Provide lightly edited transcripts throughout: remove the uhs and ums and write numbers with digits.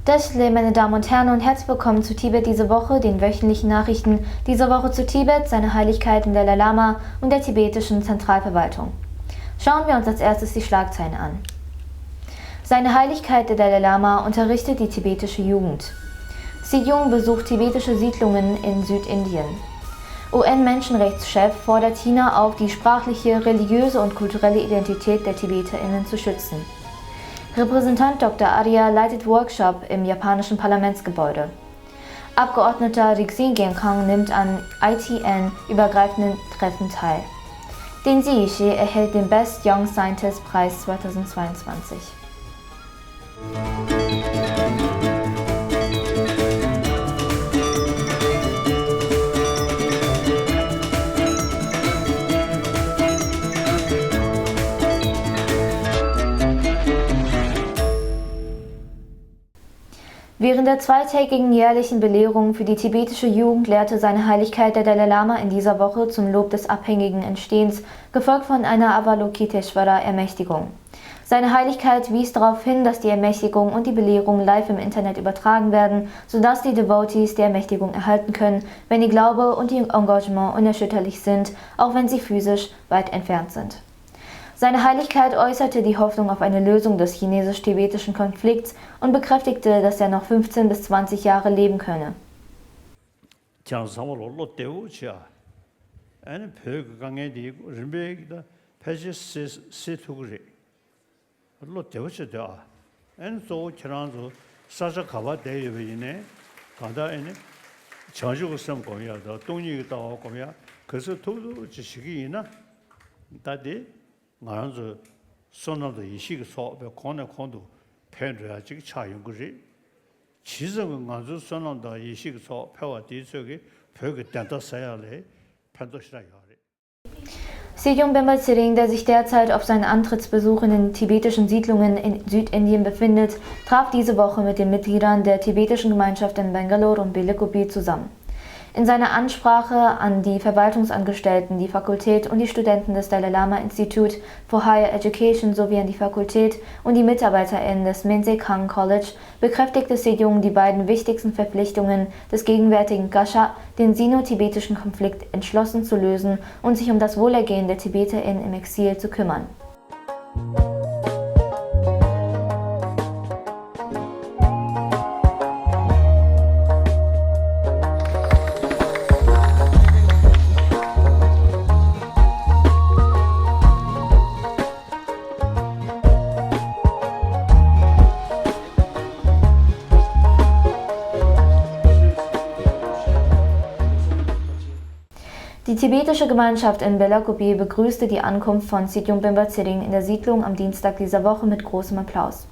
Dashle, meine Damen und Herren, und herzlich willkommen zu Tibet diese Woche, den wöchentlichen Nachrichten dieser Woche zu Tibet, seiner Heiligkeit im Dalai Lama und der tibetischen Zentralverwaltung. Schauen wir uns als erstes die Schlagzeilen an. Seine Heiligkeit der Dalai Lama unterrichtet die tibetische Jugend. Sejong besucht tibetische Siedlungen in Südindien. UN-Menschenrechtschef fordert China auf, die sprachliche, religiöse und kulturelle Identität der TibeterInnen zu schützen. Repräsentant Dr. Arya leitet Workshop im japanischen Parlamentsgebäude. Abgeordneter Rixin Genkang nimmt an ITN-übergreifenden Treffen teil. Den Ziyixi erhält den Best Young Scientist Preis 2022. Während der zweitägigen jährlichen Belehrung für die tibetische Jugend lehrte seine Heiligkeit der Dalai Lama in dieser Woche zum Lob des abhängigen Entstehens, gefolgt von einer Avalokiteshvara-Ermächtigung. Seine Heiligkeit wies darauf hin, dass die Ermächtigung und die Belehrung live im Internet übertragen werden, sodass die Devotees die Ermächtigung erhalten können, wenn ihr Glaube und ihr Engagement unerschütterlich sind, auch wenn sie physisch weit entfernt sind. Seine Heiligkeit äußerte die Hoffnung auf eine Lösung des chinesisch-tibetischen Konflikts und bekräftigte, dass er noch 15 bis 20 Jahre leben könne. 나란서 선언도 이식 소배 권의 권도 편도야 지금 차용거지 지정은 간주 선언도 이식 소 표와 뒤쪽에 벽에 된다 써야래 편도시라 야래. Sejong Bemba Tsering, der sich derzeit auf seinen Antrittsbesuch in den tibetischen Siedlungen in Südindien befindet, traf diese Woche mit den Mitgliedern der tibetischen Gemeinschaft in Bangalore und Belakopie zusammen. In seiner Ansprache an die Verwaltungsangestellten, die Fakultät und die Studenten des Dalai Lama Institute for Higher Education sowie an die Fakultät und die MitarbeiterInnen des Mensei Kang College bekräftigte Sejong die beiden wichtigsten Verpflichtungen des gegenwärtigen Gasha, den sino-tibetischen Konflikt entschlossen zu lösen und sich um das Wohlergehen der TibeterInnen im Exil zu kümmern. Die tibetische Gemeinschaft in Belakopie begrüßte die Ankunft von Sejong Bemba Tsering in der Siedlung am Dienstag dieser Woche mit großem Applaus.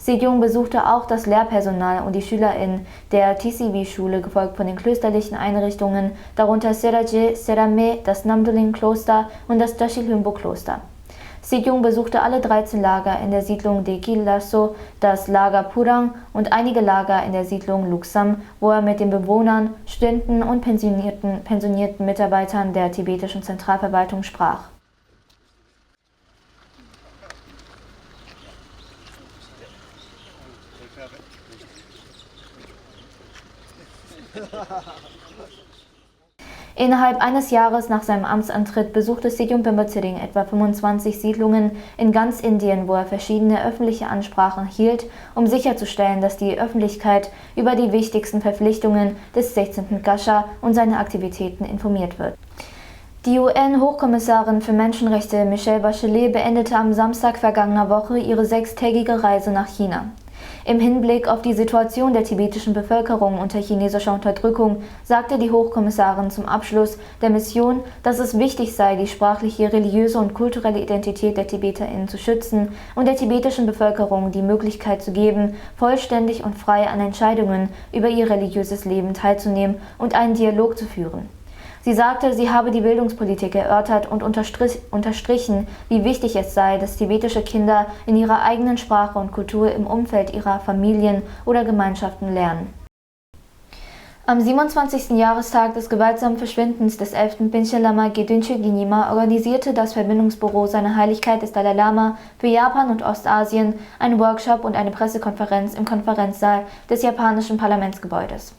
Sejong besuchte auch das Lehrpersonal und die SchülerInnen der TCV-Schule, gefolgt von den klösterlichen Einrichtungen, darunter Seraje, Serame, das Namdolin-Kloster und das Dashilhumbo-Kloster. Sejong besuchte alle 13 Lager in der Siedlung Dekil-Laso, das Lager Purang und einige Lager in der Siedlung Luksam, wo er mit den Bewohnern, Studenten und pensionierten Mitarbeitern der tibetischen Zentralverwaltung sprach. Innerhalb eines Jahres nach seinem Amtsantritt besuchte Sejong Bemba Tsering etwa 25 Siedlungen in ganz Indien, wo er verschiedene öffentliche Ansprachen hielt, um sicherzustellen, dass die Öffentlichkeit über die wichtigsten Verpflichtungen des 16. Gasha und seine Aktivitäten informiert wird. Die UN-Hochkommissarin für Menschenrechte Michelle Bachelet beendete am Samstag vergangener Woche ihre 6-tägige Reise nach China. Im Hinblick auf die Situation der tibetischen Bevölkerung unter chinesischer Unterdrückung sagte die Hochkommissarin zum Abschluss der Mission, dass es wichtig sei, die sprachliche, religiöse und kulturelle Identität der TibeterInnen zu schützen und der tibetischen Bevölkerung die Möglichkeit zu geben, vollständig und frei an Entscheidungen über ihr religiöses Leben teilzunehmen und einen Dialog zu führen. Sie sagte, sie habe die Bildungspolitik erörtert und unterstrichen, wie wichtig es sei, dass tibetische Kinder in ihrer eigenen Sprache und Kultur im Umfeld ihrer Familien oder Gemeinschaften lernen. Am 27. Jahrestag des gewaltsamen Verschwindens des 11. Panchen Lama Gedönche Gyima organisierte das Verbindungsbüro Seine Heiligkeit des Dalai Lama für Japan und Ostasien einen Workshop und eine Pressekonferenz im Konferenzsaal des japanischen Parlamentsgebäudes.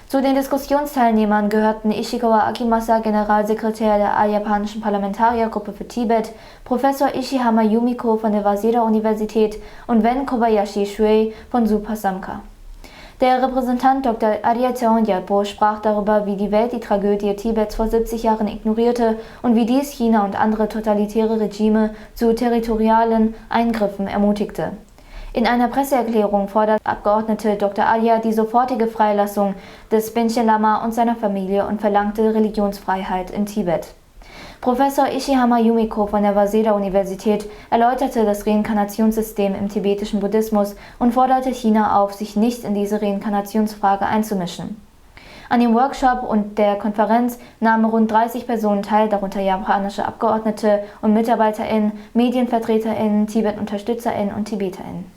Zu den Diskussionsteilnehmern gehörten Ishikawa Akimasa, Generalsekretär der alljapanischen Parlamentariergruppe für Tibet, Professor Ishihama Yumiko von der Waseda-Universität und Wen Kobayashi Shuei von Supa Samka. Der Repräsentant Dr. Arya Tseongyalpo sprach darüber, wie die Welt die Tragödie Tibets vor 70 Jahren ignorierte und wie dies China und andere totalitäre Regime zu territorialen Eingriffen ermutigte. In einer Presseerklärung fordert Abgeordnete Dr. Arya die sofortige Freilassung des Panchen Lama und seiner Familie und verlangte Religionsfreiheit in Tibet. Professor Ishihama Yumiko von der Waseda-Universität erläuterte das Reinkarnationssystem im tibetischen Buddhismus und forderte China auf, sich nicht in diese Reinkarnationsfrage einzumischen. An dem Workshop und der Konferenz nahmen rund 30 Personen teil, darunter japanische Abgeordnete und MitarbeiterInnen, MedienvertreterInnen, Tibet-UnterstützerInnen und TibeterInnen.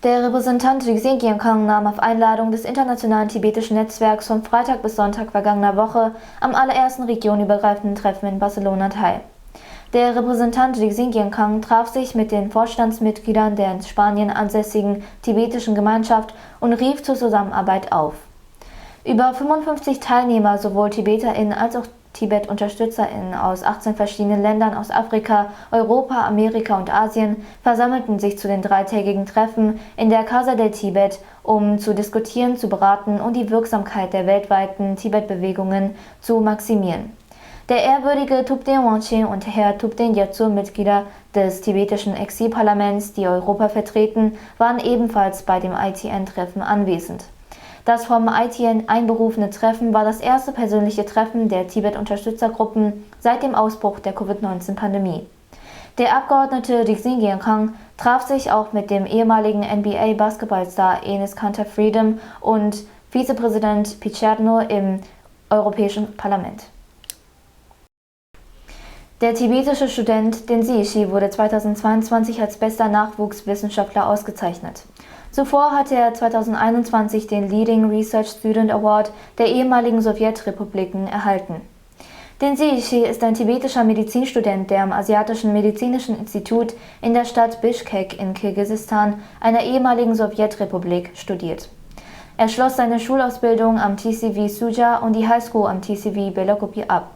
Der Repräsentant Jigsae Gyalkang nahm auf Einladung des Internationalen Tibetischen Netzwerks von Freitag bis Sonntag vergangener Woche am allerersten regionübergreifenden Treffen in Barcelona teil. Der Repräsentant Jigsae Gyalkang traf sich mit den Vorstandsmitgliedern der in Spanien ansässigen tibetischen Gemeinschaft und rief zur Zusammenarbeit auf. Über 55 Teilnehmer, sowohl TibeterInnen als auch Tibet-UnterstützerInnen aus 18 verschiedenen Ländern aus Afrika, Europa, Amerika und Asien versammelten sich zu den dreitägigen Treffen in der Casa del Tibet, um zu diskutieren, zu beraten und die Wirksamkeit der weltweiten Tibet-Bewegungen zu maximieren. Der ehrwürdige Thupten Wangchen und Herr Thupten Gyatso, Mitglieder des tibetischen Exilparlaments, die Europa vertreten, waren ebenfalls bei dem ITN-Treffen anwesend. Das vom ITN einberufene Treffen war das erste persönliche Treffen der Tibet-Unterstützergruppen seit dem Ausbruch der Covid-19-Pandemie. Der Abgeordnete Jigsae Gyalkang traf sich auch mit dem ehemaligen NBA-Basketballstar Enes Kanter Freedom und Vizepräsident Picerno im Europäischen Parlament. Der tibetische Student Dengzi Yishi wurde 2022 als bester Nachwuchswissenschaftler ausgezeichnet. Zuvor hatte er 2021 den Leading Research Student Award der ehemaligen Sowjetrepubliken erhalten. Dengzi Yishi ist ein tibetischer Medizinstudent, der am Asiatischen Medizinischen Institut in der Stadt Bishkek in Kirgisistan, einer ehemaligen Sowjetrepublik, studiert. Er schloss seine Schulausbildung am TCV Suja und die Highschool am TCV Belogopi ab.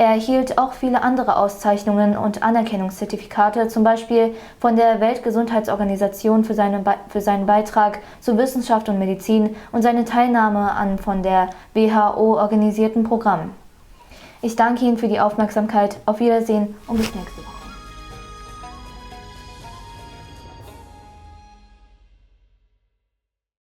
Er erhielt auch viele andere Auszeichnungen und Anerkennungszertifikate, zum Beispiel von der Weltgesundheitsorganisation für seinen Beitrag zu Wissenschaft und Medizin und seine Teilnahme an von der WHO organisierten Programmen. Ich danke Ihnen für die Aufmerksamkeit. Auf Wiedersehen und bis nächste Woche.